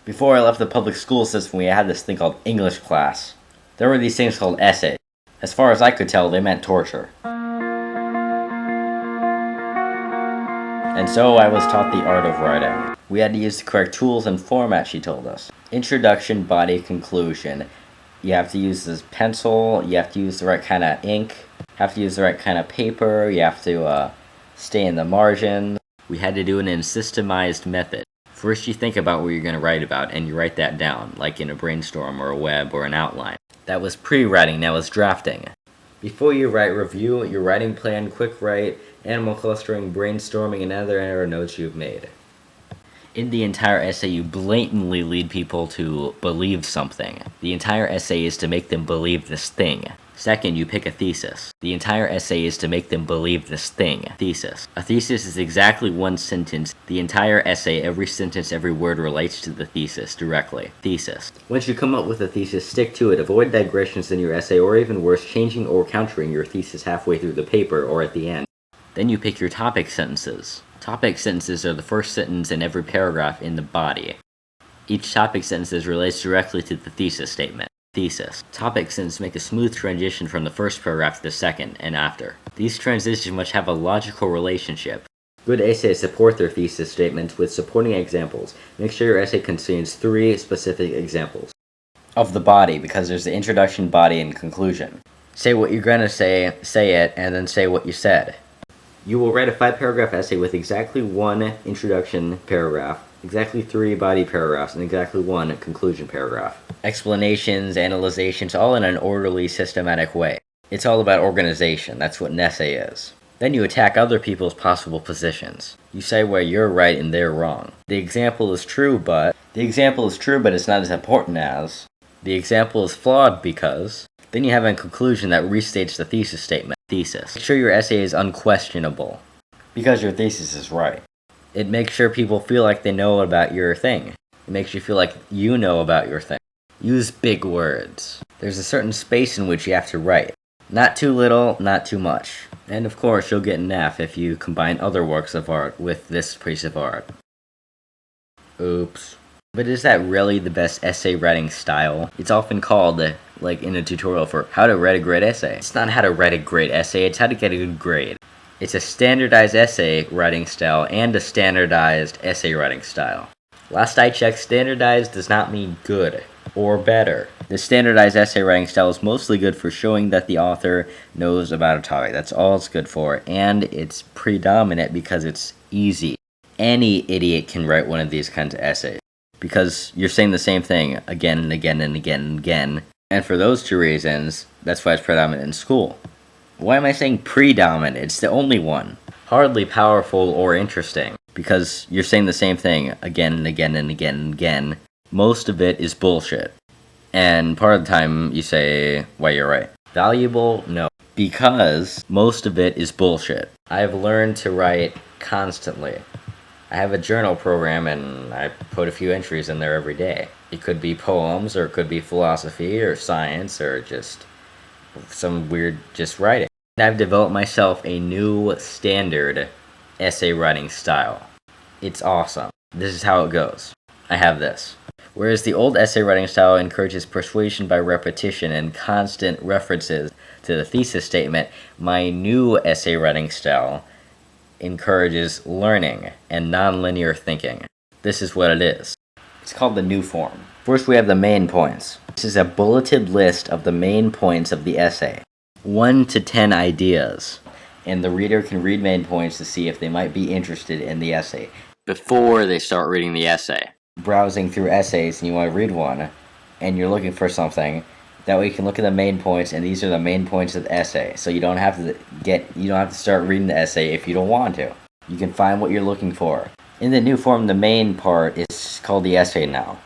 Before I left the public school system, we had this thing called English class. There were these things called essays. As far as I could tell, they meant torture. And so I was taught the art of writing. We had to use the correct tools and format, she told us. Introduction, body, conclusion. You have to use this pencil, you have to use the right kind of ink, you have to use the right kind of paper, you have to stay in the margins. We had to do it in a systemized method. First you think about what you're going to write about, and you write that down, like in a brainstorm or a web or an outline. That was pre-writing, now it's drafting. Before you write, review your writing plan, quick write, animal clustering, brainstorming, and other error notes you've made. In the entire essay, you blatantly lead people to believe something. The entire essay is to make them believe this thing. Second, you pick a thesis. The entire essay is to make them believe this thing. Thesis. A thesis is exactly one sentence. The entire essay, every sentence, every word relates to the thesis directly. Thesis. Once you come up with a thesis, stick to it. Avoid digressions in your essay, or even worse, changing or countering your thesis halfway through the paper or at the end. Then you pick your topic sentences. Topic sentences are the first sentence in every paragraph in the body. Each topic sentence relates directly to the thesis statement. Thesis. Topic sentences make a smooth transition from the first paragraph to the second and after. These transitions must have a logical relationship. Good essays support their thesis statements with supporting examples. Make sure your essay contains 3 specific examples of the body, because there's the introduction, body, and conclusion. Say what you're going to say it, and then say what you said. You will write a 5-paragraph essay with exactly 1 introduction paragraph, exactly 3 body paragraphs, and exactly 1 conclusion paragraph. Explanations, analyzations, all in an orderly, systematic way. It's all about organization. That's what an essay is. Then you attack other people's possible positions. You say where you're right and they're wrong. The example is true, but it's not as important as. The example is flawed because. Then you have a conclusion that restates the thesis statement. Thesis. Make sure your essay is unquestionable, because your thesis is right. It makes sure people feel like they know about your thing. It makes you feel like you know about your thing. Use big words. There's a certain space in which you have to write. Not too little, not too much. And of course, you'll get an F if you combine other works of art with this piece of art. Oops. But is that really the best essay writing style? It's often called, like in a tutorial for how to write a great essay. It's not how to write a great essay, it's how to get a good grade. It's a standardized essay writing style and a standardized essay writing style. Last I checked, standardized does not mean good or better. The standardized essay writing style is mostly good for showing that the author knows about a topic. That's all it's good for, and it's predominant because it's easy. Any idiot can write one of these kinds of essays, because you're saying the same thing again and again and again and again. And for those 2 reasons, that's why it's predominant in school. Why am I saying predominant? It's the only one. Hardly powerful or interesting, because you're saying the same thing again and again and again and again. Most of it is bullshit. And part of the time you say, why you're right. Valuable? No. Because most of it is bullshit. I've learned to write constantly. I have a journal program and I put a few entries in there every day. It could be poems, or it could be philosophy or science, or just some weird just writing. And I've developed myself a new standard essay writing style. It's awesome. This is how it goes. I have this. Whereas the old essay writing style encourages persuasion by repetition and constant references to the thesis statement, my new essay writing style encourages learning and non-linear thinking. This is what it is. It's called the new form. First we have the main points. This is a bulleted list of the main points of the essay. 1 to 10 ideas. And the reader can read main points to see if they might be interested in the essay before they start reading the essay. Browsing through essays and you want to read one, and you're looking for something, that way you can look at the main points, and these are the main points of the essay. So you don't have to start reading the essay if you don't want to. You can find what you're looking for. In the new form, the main part is called the essay now.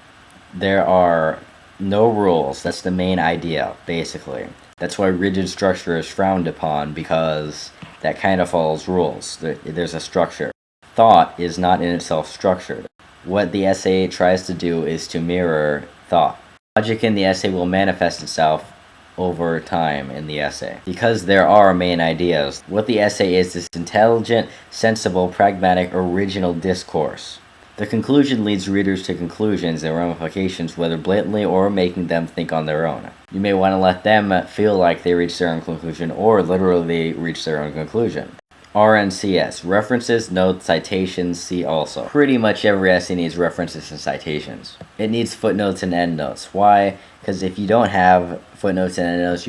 There are no rules. That's the main idea, basically. That's why rigid structure is frowned upon, because that kind of follows rules. There's a structure. Thought is not in itself structured. What the essay tries to do is to mirror thought. Logic in the essay will manifest itself over time in the essay, because there are main ideas. What the essay is intelligent, sensible, pragmatic, original discourse. The conclusion leads readers to conclusions and ramifications, whether blatantly or making them think on their own. You may want to let them feel like they reach their own conclusion or literally reach their own conclusion. RNCS, references, notes, citations, see also. Pretty much every essay needs references and citations. It needs footnotes and endnotes. Why? Because if you don't have footnotes and endnotes,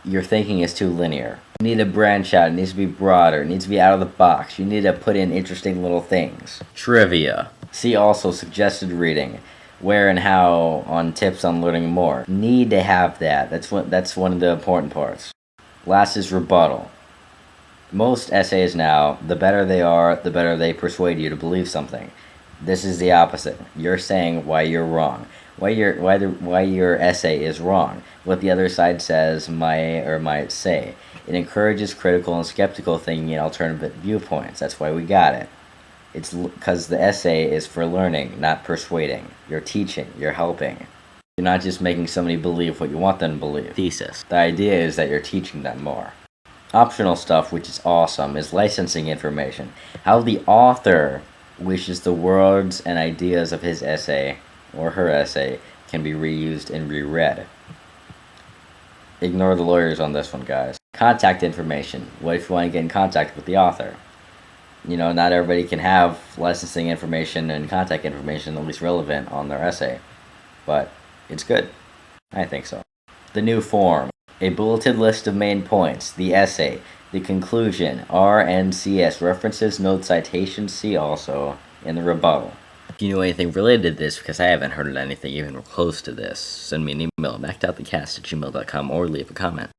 your thinking is too linear. You need to branch out, it needs to be broader, it needs to be out of the box. You need to put in interesting little things. Trivia. See also suggested reading. Where and how on tips on learning more. Need to have that. That's one of the important parts. Last is rebuttal. Most essays now, the better they are, the better they persuade you to believe something. This is the opposite. You're saying why you're wrong. Why your essay is wrong. What the other side says might say. It encourages critical and skeptical thinking and alternative viewpoints. That's why we got it. It's because the essay is for learning, not persuading. You're teaching, you're helping. You're not just making somebody believe what you want them to believe. Thesis. The idea is that you're teaching them more. Optional stuff, which is awesome, is licensing information. How the author wishes the words and ideas of his essay or her essay can be reused and reread. Ignore the lawyers on this one, guys. Contact information. What if you want to get in contact with the author? You know, not everybody can have licensing information and contact information at least relevant on their essay, but it's good. I think so. The new form. A bulleted list of main points, the essay, the conclusion, RNCS, references, notes, citations, see also, and the rebuttal. If you know anything related to this, because I haven't heard of anything even close to this, send me an email, mackedoutthecast@gmail.com, or leave a comment.